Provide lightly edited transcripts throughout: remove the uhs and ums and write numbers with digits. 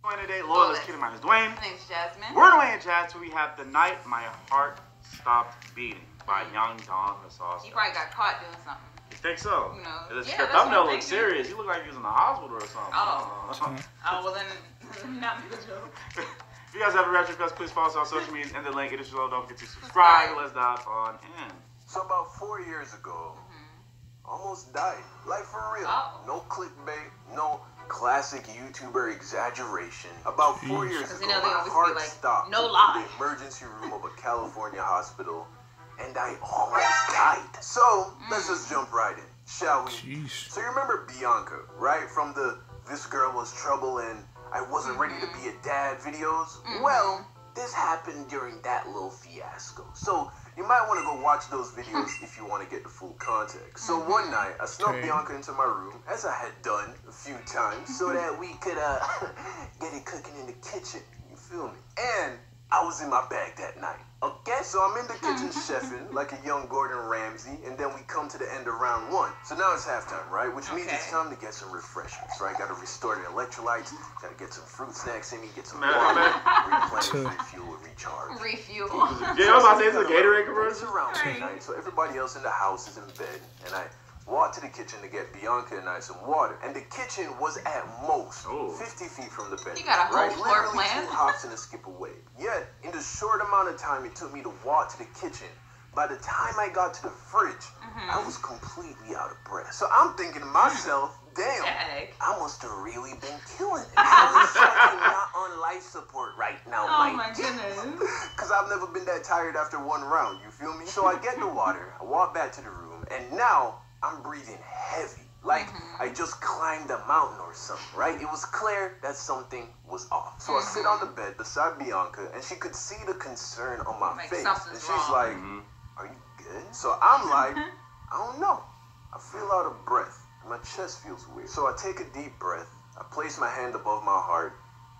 Dwayne today, loyalist kid of mine is Dwayne. My name's Jasmine. We're Dwayne and Jazz, we have The Night My Heart Stopped Beating by Young Don Hassas. You probably got caught doing something. You think so? You know, The yeah, thumbnail looks serious. You look like you was in the hospital or something. Oh, well then, not me the joke. If you guys have a reaction request, please follow us on social media in the link. It is below. Don't forget to subscribe. Let's dive on in. So about 4 years ago, almost died. Like for real. No clickbait, no classic YouTuber exaggeration. About 4 years ago, my heart stopped no in lie. the emergency room of a California hospital, and I almost died. So let's just jump right in, shall we? Jeez. So you remember Bianca, right? From the "This Girl Was Trouble" and "I Wasn't Ready to Be a Dad" videos? Well, this happened during that little fiasco. So you might want to go watch those videos if you want to get the full context. So one night, I snuck Bianca into my room, as I had done a few times, so that we could get it cooking in the kitchen. You feel me? And I was in my bag that night. Okay, so I'm in the kitchen chefing like a young Gordon Ramsay, and then we come to the end of round one. So now it's halftime, right? Which means it's time to get some refreshments, right? Got to restore the electrolytes, got to get some fruit snacks in me, get some water, replenish, refuel, recharge. Refuel. Yeah, I was about to say it's a Gatorade commercial. It's around midnight, so everybody else in the house is in bed, and I walked to the kitchen to get Bianca and I some water. And the kitchen was at most 50 feet from the bed. You got a whole floor plan? 2 hops and a skip away. Yet, in the short amount of time it took me to walk to the kitchen, by the time I got to the fridge, I was completely out of breath. So I'm thinking to myself, damn, I must have really been killing it. I was fucking not on life support right now, my goodness. Because I've never been that tired after one round, you feel me? So I get the water, I walk back to the room, and now I'm breathing heavy, like I just climbed a mountain or something, right? It was clear that something was off. So I sit on the bed beside Bianca, and she could see the concern on my face. And she's like, are you good? So I'm like, I don't know. I feel out of breath. My chest feels weird. So I take a deep breath, I place my hand above my heart,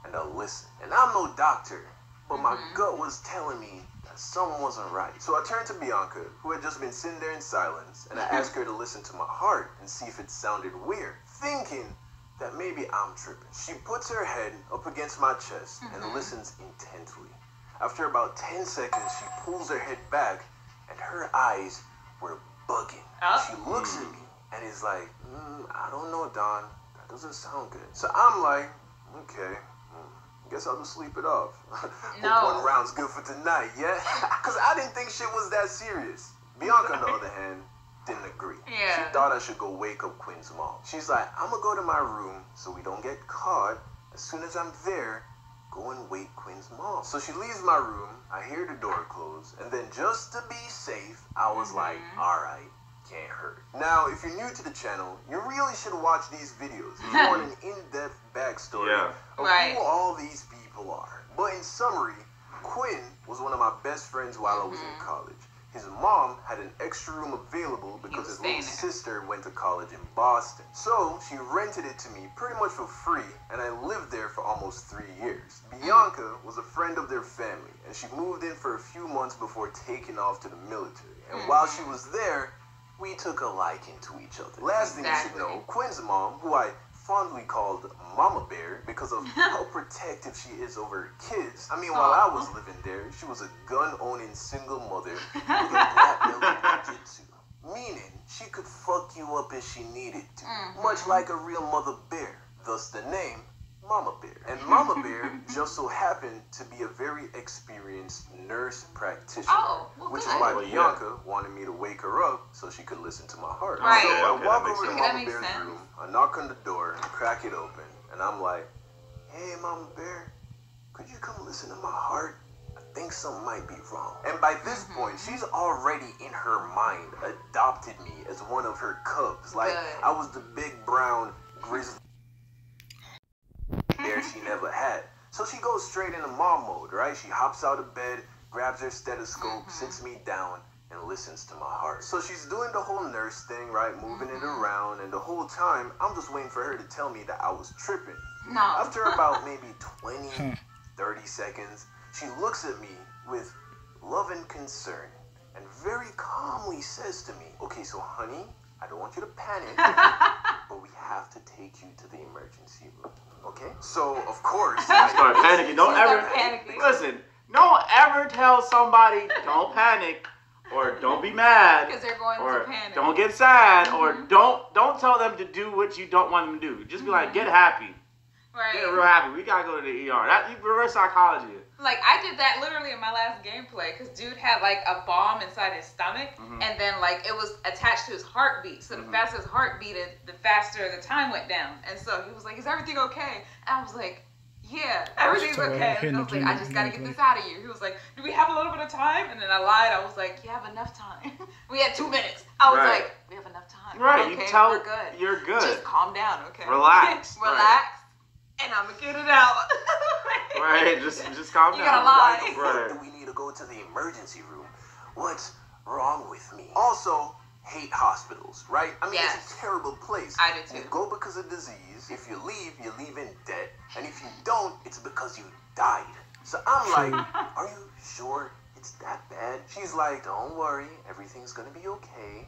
and I listen. And I'm no doctor, but my gut was telling me that something wasn't right. So I turned to Bianca, who had just been sitting there in silence, and I asked her to listen to my heart and see if it sounded weird, thinking that maybe I'm tripping. She puts her head up against my chest and listens intently. After about 10 seconds, she pulls her head back, and her eyes were bugging. She looks at me and is like, I don't know, Don. That doesn't sound good. So I'm like, okay. Guess I'll just sleep it off. Hope one round's good for tonight, yeah? Because I didn't think shit was that serious. Bianca, on the other hand, didn't agree. She thought I should go wake up Quinn's mom. She's like, I'm going to go to my room so we don't get caught. As soon as I'm there, go and wake Quinn's mom. So she leaves my room. I hear the door close. And then just to be safe, I was like, all right. Can't hurt. Now, if you're new to the channel, you really should watch these videos if you want an in-depth backstory of who all these people are. But in summary, Quinn was one of my best friends while I was in college. His mom had an extra room available because his little sister went to college in Boston. So she rented it to me pretty much for free, and I lived there for almost 3 years. Bianca was a friend of their family, and she moved in for a few months before taking off to the military. And while she was there, we took a liking to each other. Last thing you should know, Quinn's mom, who I fondly called Mama Bear because of how protective she is over her kids. I mean, while I was living there, she was a gun-owning single mother with a black belt in jiu-jitsu. Meaning, she could fuck you up if she needed to, much like a real mother bear. Thus the name, Mama Bear. And Mama Bear just so happened to be a very experienced nurse practitioner, which is why Bianca wanted me to wake her up so she could listen to my heart. So I walk over to Mama Bear's room, I knock on the door and crack it open, and I'm like, hey Mama Bear, could you come listen to my heart? I think something might be wrong. And by this point, she's already in her mind adopted me as one of her cubs. Like I was the big brown grizzly bear she never had. So she goes straight into mom mode, right? She hops out of bed, grabs her stethoscope, sits me down, and listens to my heart. So she's doing the whole nurse thing, right? Moving it around, and the whole time, I'm just waiting for her to tell me that I was tripping. After about maybe 20, 30 seconds, she looks at me with love and concern, and very calmly says to me, okay, so honey, I don't want you to panic. but we have to take you to the emergency room. Okay? So, of course, I start panicking. Don't ever panicking. listen. Don't ever tell somebody don't panic or don't be mad Because they're going or to panic. don't get sad or don't tell them to do what you don't want them to do. Just be like, get happy. Right. Get real happy. We gotta go to the ER. That reverse psychology. Like, I did that literally in my last gameplay, because dude had, like, a bomb inside his stomach, and then, like, it was attached to his heartbeat, so the faster his heart beated, the faster the time went down, and so he was like, is everything okay? And I was like, yeah, everything's okay. And I was like, I just gotta get this out of you. He was like, do we have a little bit of time? And then I lied, I was like, you have enough time. We had 2 minutes. I was like, we have enough time. Right, okay, you tell we're good. You're good. Just calm down, okay? Relax. Relax. And I'm gonna get it out. Right, just calm down. You gotta lie. Why the fuck do we need to go to the emergency room? What's wrong with me? Also, hate hospitals, right? I mean, it's a terrible place. I do too. You go because of disease. If you leave in debt. And if you don't, it's because you died. So I'm like, are you sure it's that bad? She's like, don't worry, everything's gonna be okay.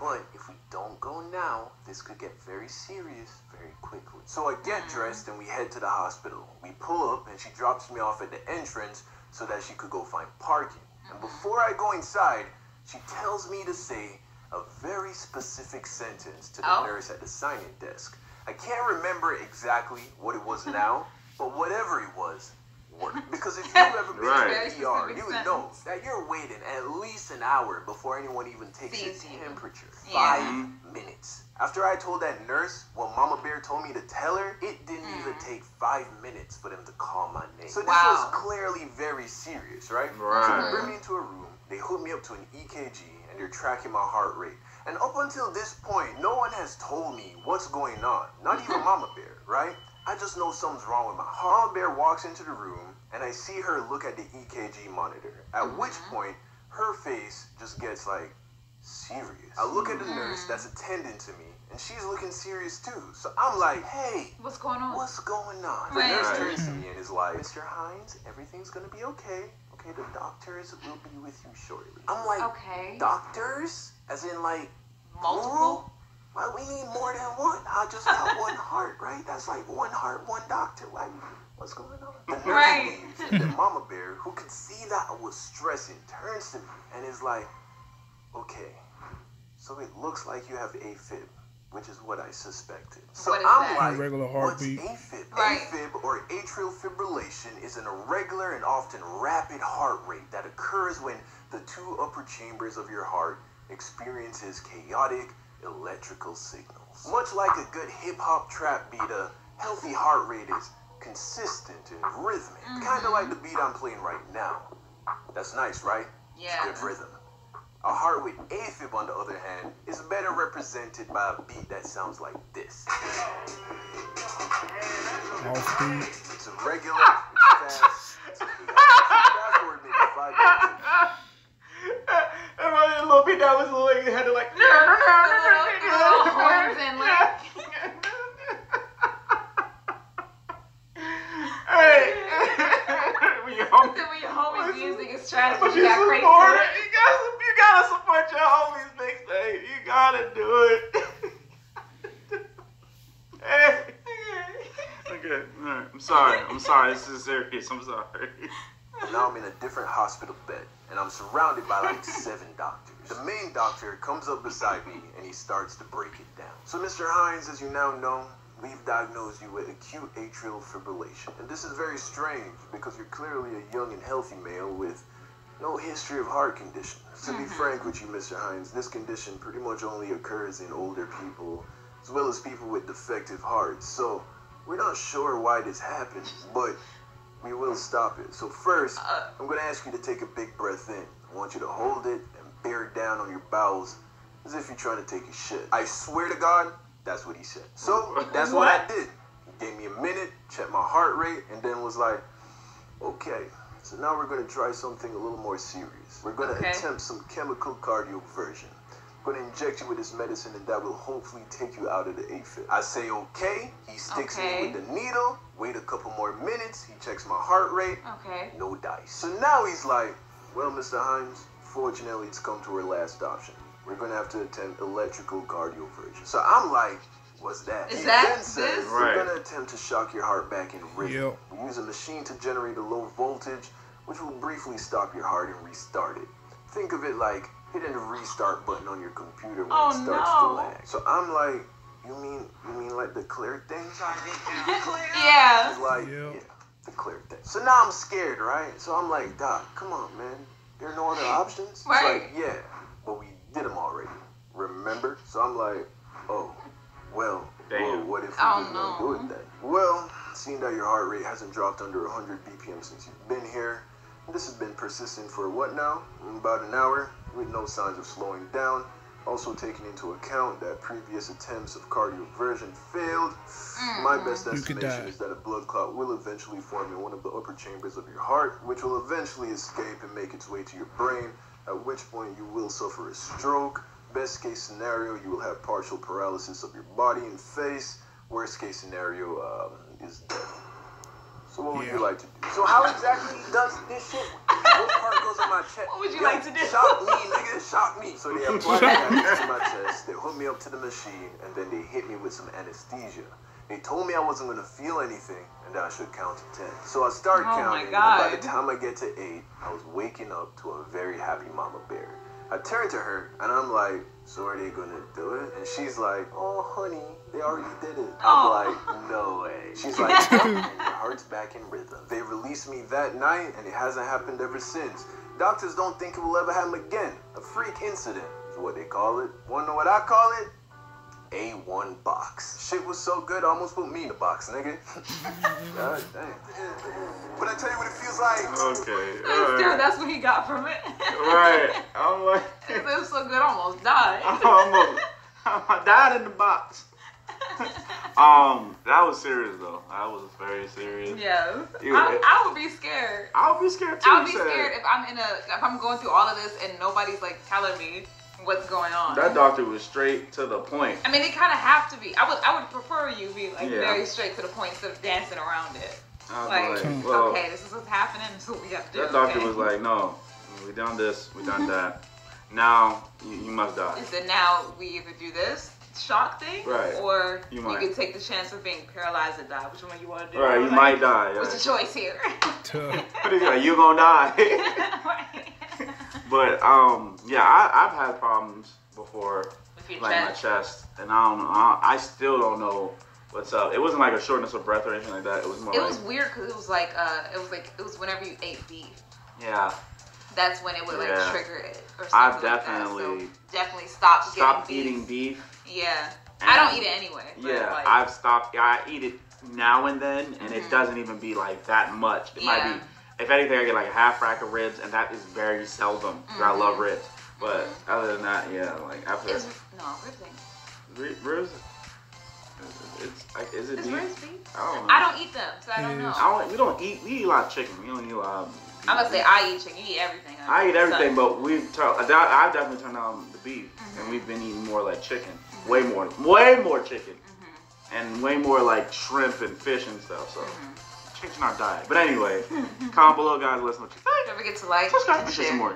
But if we don't go now, this could get very serious very quickly. So I get dressed and we head to the hospital. We pull up and she drops me off at the entrance so that she could go find parking. And before I go inside, she tells me to say a very specific sentence to the nurse at the sign-in desk. I can't remember exactly what it was now, but whatever it was, worked. Because if you've ever been to the ER, you would know that you're waiting at least an hour before anyone even takes your temperature. 5 minutes. After I told that nurse what Mama Bear told me to tell her, it didn't even take 5 minutes for them to call my name. So this was clearly very serious, right? So they bring me into a room, they hook me up to an EKG, and they're tracking my heart rate. And up until this point, no one has told me what's going on. Not even Mama Bear, right? I just know something's wrong with my heart. Mama Bear walks into the room, and I see her look at the EKG monitor. At which point, her face just gets, like, serious. I look at the nurse that's attending to me, and she's looking serious too. So I'm like, hey, what's going on? What's going on? The nurse turns to me and is like, Mr. Hines, everything's gonna be okay. Okay, the doctors will be with you shortly. I'm like, doctors? As in, like, multiple? Well, we need more than one. I just got one heart, right? That's like one heart, one doctor. Like, what's going on? The nurse leaves, and then Mama Bear, who could see that I was stressing, turns to me and is like, okay, so it looks like you have AFib, which is what I suspected. So I'm like, regular heartbeat. What's AFib? AFib, or atrial fibrillation, is an irregular and often rapid heart rate that occurs when the two upper chambers of your heart experiences chaotic electrical signals. Much like a good hip-hop trap beat, a healthy heart rate is consistent and rhythmic. Kind of like the beat I'm playing right now. That's nice, right? Yeah. It's good rhythm. A heart with AFib, on the other hand, is better represented by a beat that sounds like this. It's a regular, it's fast, it's a beat. Fast forward maybe 5 minutes. And my little beat that was like, had to like, horns and like. Hey, when your homies music is trash, but you got crazy. You gotta support your homies mixtape. You gotta do it. Hey. Okay, alright. I'm sorry. This is serious. I'm sorry. Now I'm in a different hospital bed, and I'm surrounded by like 7 doctors. The main doctor comes up beside me, and he starts to break it down. So, Mr. Hines, as you now know, we've diagnosed you with acute atrial fibrillation. And this is very strange, because you're clearly a young and healthy male with no history of heart condition. To be frank with you, Mr. Hines, this condition pretty much only occurs in older people, as well as people with defective hearts. So, we're not sure why this happened, but we will stop it. So first, I'm going to ask you to take a big breath in. I want you to hold it and bear it down on your bowels as if you're trying to take a shit. I swear to God, that's what he said. So that's what I did. He gave me a minute, checked my heart rate, and then was like, okay, so now we're going to try something a little more serious. We're going to attempt some chemical cardioversion. I'm going to inject you with this medicine, and that will hopefully take you out of the AFib. I say okay. He sticks me with the needle. Wait a couple more minutes. He checks my heart rate. No dice. So now he's like, well, Mr. Hines, fortunately, it's come to our last option. We're going to have to attempt electrical cardioversion. So I'm like, What's that? Is He that then says, this? we're Right. gonna attempt to shock your heart back in rhythm. Yep. We use a machine to generate a low voltage, which will briefly stop your heart and restart it. Think of it like hitting the restart button on your computer when Oh, it starts no. to lag. So I'm like, you mean like the clear thing? Yeah. He's like, Yep. yeah, the clear thing. So now I'm scared, right? So I'm like, Doc, come on, man. There are no other options? Right. He's like, yeah, but we did them already. Remember? So I'm like, oh, well, Damn. what if we Oh, didn't want to no. do it then? Well, seeing that your heart rate hasn't dropped under 100 BPM since you've been here, this has been persistent for what now? About an hour, with no signs of slowing down. Also taking into account that previous attempts of cardioversion failed, my best You could estimation die. is that a blood clot will eventually form in one of the upper chambers of your heart, which will eventually escape and make its way to your brain, at which point you will suffer a stroke. Best case scenario, you will have partial paralysis of your body and face. Worst case scenario is death. So what would Yeah. you like to do? So how exactly does this shit? What part goes on my chest? What would you Yo, like to do? Shock me, nigga, shock me. So they apply that to my chest, they hook me up to the machine, and then they hit me with some anesthesia. They told me I wasn't gonna feel anything, and that I should count to 10. So I start Oh my counting, and by the God. time I get to 8, I was waking up to a very happy mama bear. I turned to her, and I'm like, so are they gonna do it? And she's like, oh, honey, they already did it. I'm Oh. like, no way. She's like, "Yep, and your heart's back in rhythm. They released me that night, and it hasn't happened ever since. Doctors don't think it will ever happen again. A freak incident is what they call it. Wanna know what I call it? A1 box. Shit was so good, I almost put me in the box, nigga. God damn. But I tell you what it feels like. Okay. Still, that's what he got from it. Right. I'm like, It was so good, I almost died. I died in the box. That was serious though. That was very serious. Yes. You- I would be scared. I would be scared too. I would be you said. scared if I'm going through all of this and nobody's like telling me what's going on. That doctor was straight to the point. I mean, they kind of have to be. I would prefer you be like Yeah. very straight to the point instead of dancing around it. I was Like, well, okay, this is what's happening. This is what we have to do. that doctor okay? was like, no, we done this, we done that. Now you must die. And so now we either do this shock thing, Right. or You you might. could take the chance of being paralyzed and die. Which one you want to do? Right, you Like, might die. What's the choice here? What is that? You gonna die? Right. But yeah, I've had problems before, With your like my chest. chest, and I don't know. I still don't know what's up. It wasn't like a shortness of breath or anything like that. It was more It like, was weird because it was whenever you ate beef. yeah. That's when it would like Yeah. trigger it or something. I've like that. definitely So definitely stopped stopped getting eating beef. Yeah. And I don't eat it anyway. But Yeah, like, I've stopped. I eat it now and then, and it doesn't even be like that much. It might Yeah. be, if anything, I get like a half rack of ribs, and that is very seldom. 'Cause I love ribs, but other than that, yeah, like after It's, no, ribs ain't. ribs, it's like, is it Is beef? ribs beef? I don't know. I don't eat them, so I don't It know. is. We eat a lot of chicken. We don't eat a lot of beef. I'm gonna say I eat chicken. You eat everything. I eat everything, So- but I've definitely turned on the beef, and we've been eating more like chicken, way more chicken, and way more like shrimp and fish and stuff. So changing our diet. But anyway, comment below, guys. Let us know what you think. Don't forget to like, Subscribe and and share share. some more.